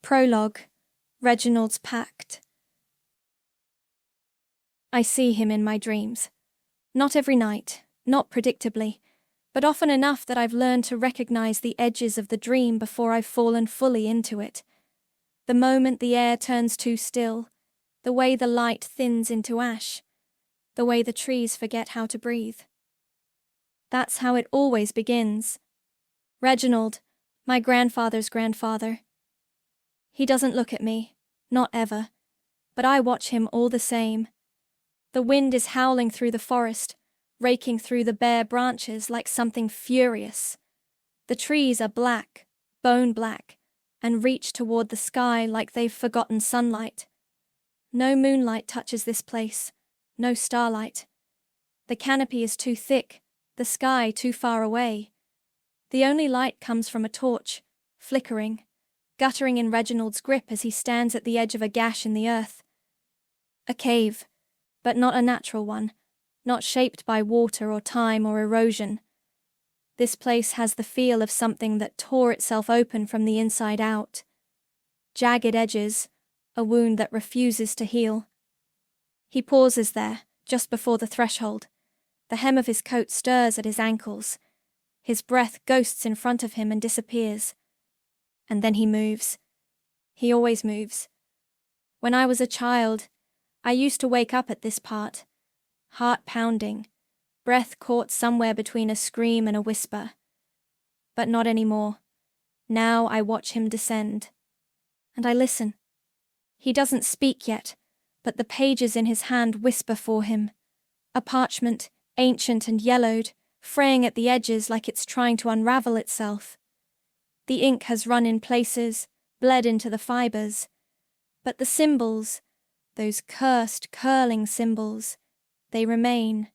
Prologue, Reginald's Pact. I see him in my dreams. Not every night, not predictably, but often enough that I've learned to recognize the edges of the dream before I've fallen fully into it. The moment the air turns too still, the way the light thins into ash, the way the trees forget how to breathe. That's how it always begins. Reginald, my grandfather's grandfather. He doesn't look at me, not ever, but I watch him all the same. The wind is howling through the forest, raking through the bare branches like something furious. The trees are black, bone black, and reach toward the sky like they've forgotten sunlight. No moonlight touches this place, no starlight. The canopy is too thick, the sky too far away. The only light comes from a torch, flickering, guttering in Reginald's grip as he stands at the edge of a gash in the earth. A cave, but not a natural one, not shaped by water or time or erosion. This place has the feel of something that tore itself open from the inside out. Jagged edges, a wound that refuses to heal. He pauses there, just before the threshold. The hem of his coat stirs at his ankles. His breath ghosts in front of him and disappears. And then he moves. He always moves. When I was a child, I used to wake up at this part, heart pounding, breath caught somewhere between a scream and a whisper. But not anymore. Now I watch him descend. And I listen. He doesn't speak yet, but the pages in his hand whisper for him. A parchment, ancient and yellowed, fraying at the edges like it's trying to unravel itself. The ink has run in places, bled into the fibers. But the symbols, those cursed, curling symbols, they remain,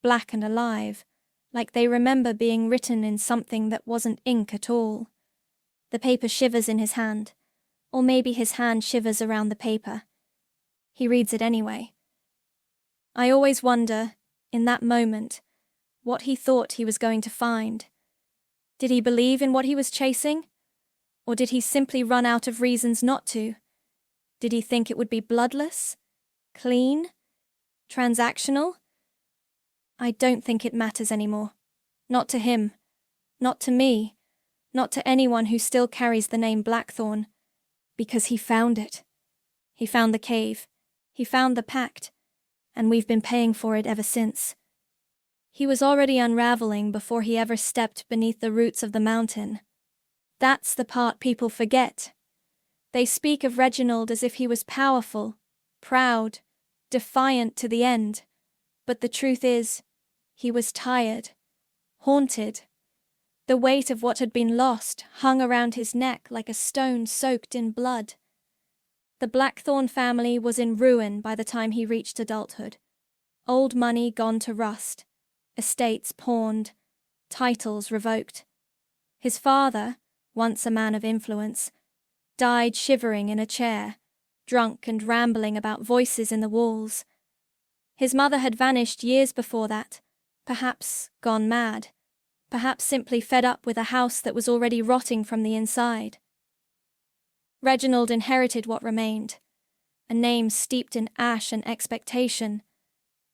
black and alive, like they remember being written in something that wasn't ink at all. The paper shivers in his hand, or maybe his hand shivers around the paper. He reads it anyway. I always wonder, in that moment, what he thought he was going to find. Did he believe in what he was chasing? Or did he simply run out of reasons not to? Did he think it would be bloodless? Clean? Transactional? I don't think it matters anymore. Not to him. Not to me. Not to anyone who still carries the name Blackthorn. Because he found it. He found the cave. He found the Pact. And we've been paying for it ever since. He was already unraveling before he ever stepped beneath the roots of the mountain. That's the part people forget. They speak of Reginald as if he was powerful, proud, defiant to the end. But the truth is, he was tired, haunted. The weight of what had been lost hung around his neck like a stone soaked in blood. The Blackthorn family was in ruin by the time he reached adulthood. Old money gone to rust. Estates pawned, titles revoked. His father, once a man of influence, died shivering in a chair, drunk and rambling about voices in the walls. His mother had vanished years before that, perhaps gone mad, perhaps simply fed up with a house that was already rotting from the inside. Reginald inherited what remained, a name steeped in ash and expectation,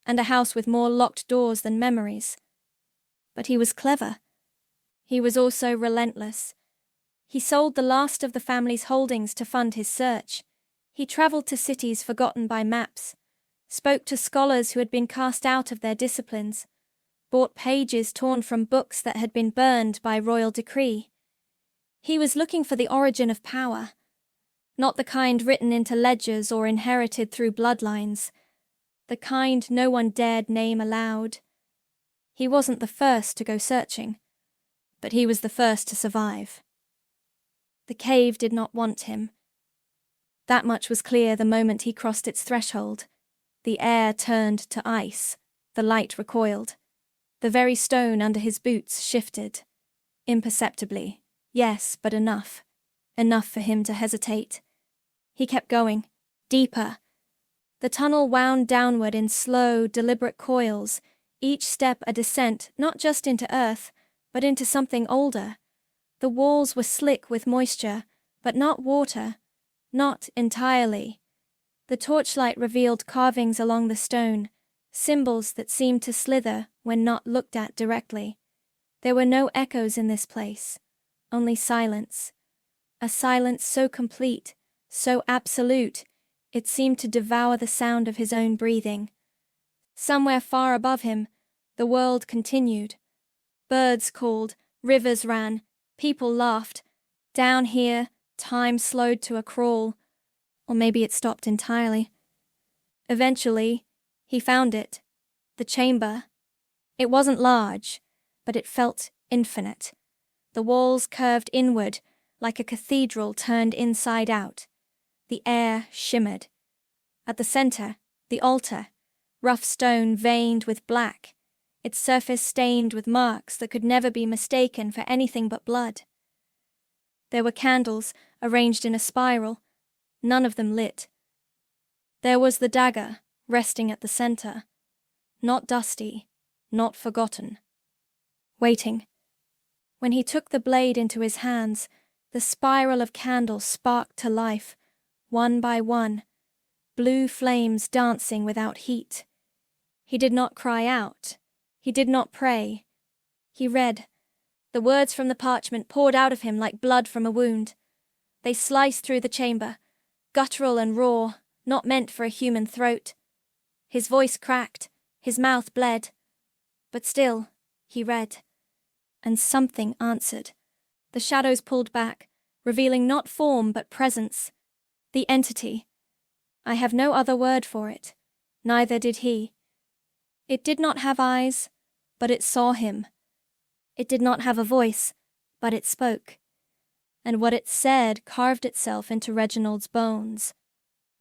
and a house with more locked doors than memories. But he was clever. He was also relentless. He sold the last of the family's holdings to fund his search. He travelled to cities forgotten by maps, spoke to scholars who had been cast out of their disciplines, bought pages torn from books that had been burned by royal decree. He was looking for the origin of power, not the kind written into ledgers or inherited through bloodlines, the kind no one dared name aloud. He wasn't the first to go searching, but he was the first to survive. The cave did not want him. That much was clear the moment he crossed its threshold. The air turned to ice, the light recoiled. The very stone under his boots shifted. Imperceptibly, yes, but enough. Enough for him to hesitate. He kept going, deeper. The tunnel wound downward in slow, deliberate coils, each step a descent not just into earth, but into something older. The walls were slick with moisture, but not water, Not entirely. The torchlight revealed carvings along the stone, symbols that seemed to slither when not looked at directly. There were no echoes in this place, only silence. A silence so complete, so absolute, it seemed to devour the sound of his own breathing. Somewhere far above him, the world continued. Birds called, rivers ran, people laughed. Down here, time slowed to a crawl, or maybe it stopped entirely. Eventually, he found it, the chamber. It wasn't large, but it felt infinite. The walls curved inward, like a cathedral turned inside out. The air shimmered. At the center, the altar, rough stone veined with black, its surface stained with marks that could never be mistaken for anything but blood. There were candles arranged in a spiral, none of them lit. There was the dagger, resting at the center, not dusty, not forgotten. Waiting. When he took the blade into his hands, the spiral of candles sparked to life, one by one, blue flames dancing without heat. He did not cry out. He did not pray. He read. The words from the parchment poured out of him like blood from a wound. They sliced through the chamber, guttural and raw, not meant for a human throat. His voice cracked, his mouth bled. But still, he read. And something answered. The shadows pulled back, revealing not form but presence. The entity. I have no other word for it. Neither did he. It did not have eyes, but it saw him. It did not have a voice, but it spoke. And what it said carved itself into Reginald's bones.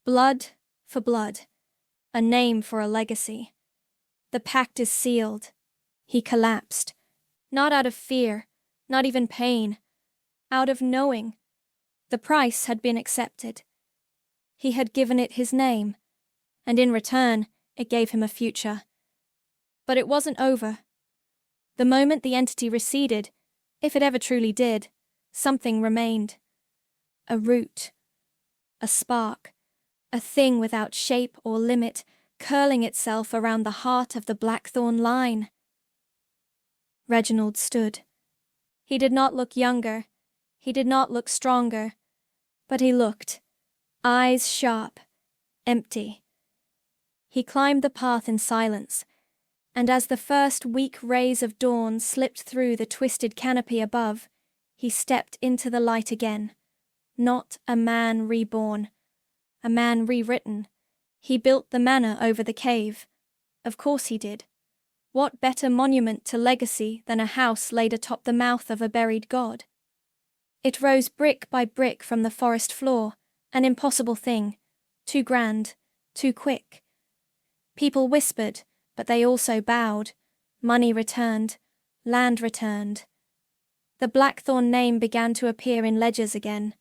Blood for blood. A name for a legacy. The pact is sealed. He collapsed. Not out of fear, not even pain. Out of knowing. The price had been accepted. He had given it his name, and in return, it gave him a future. But it wasn't over. The moment the entity receded, if it ever truly did, something remained. A root. A spark. A thing without shape or limit, curling itself around the heart of the Blackthorn line. Reginald stood. He did not look younger. He did not look stronger. But he looked. Eyes sharp. Empty. He climbed the path in silence, and as the first weak rays of dawn slipped through the twisted canopy above, he stepped into the light again. Not a man reborn. A man rewritten. He built the manor over the cave. Of course he did. What better monument to legacy than a house laid atop the mouth of a buried god? It rose brick by brick from the forest floor, an impossible thing, too grand, too quick. People whispered, but they also bowed. Money returned, land returned. The Blackthorn name began to appear in ledgers again.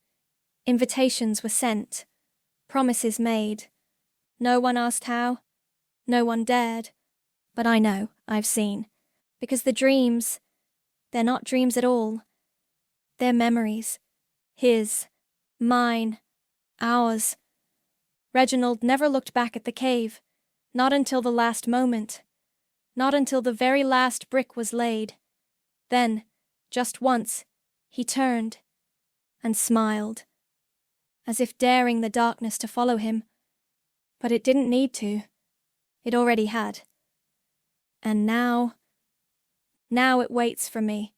Invitations were sent, promises made. No one asked how, no one dared. But I know, I've seen. Because the dreams, they're not dreams at all. They're memories. His, mine, ours. Reginald never looked back at the cave, not until the last moment. Not until the very last brick was laid. Then, just once, he turned and smiled, as if daring the darkness to follow him. But it didn't need to. It already had. And now it waits for me.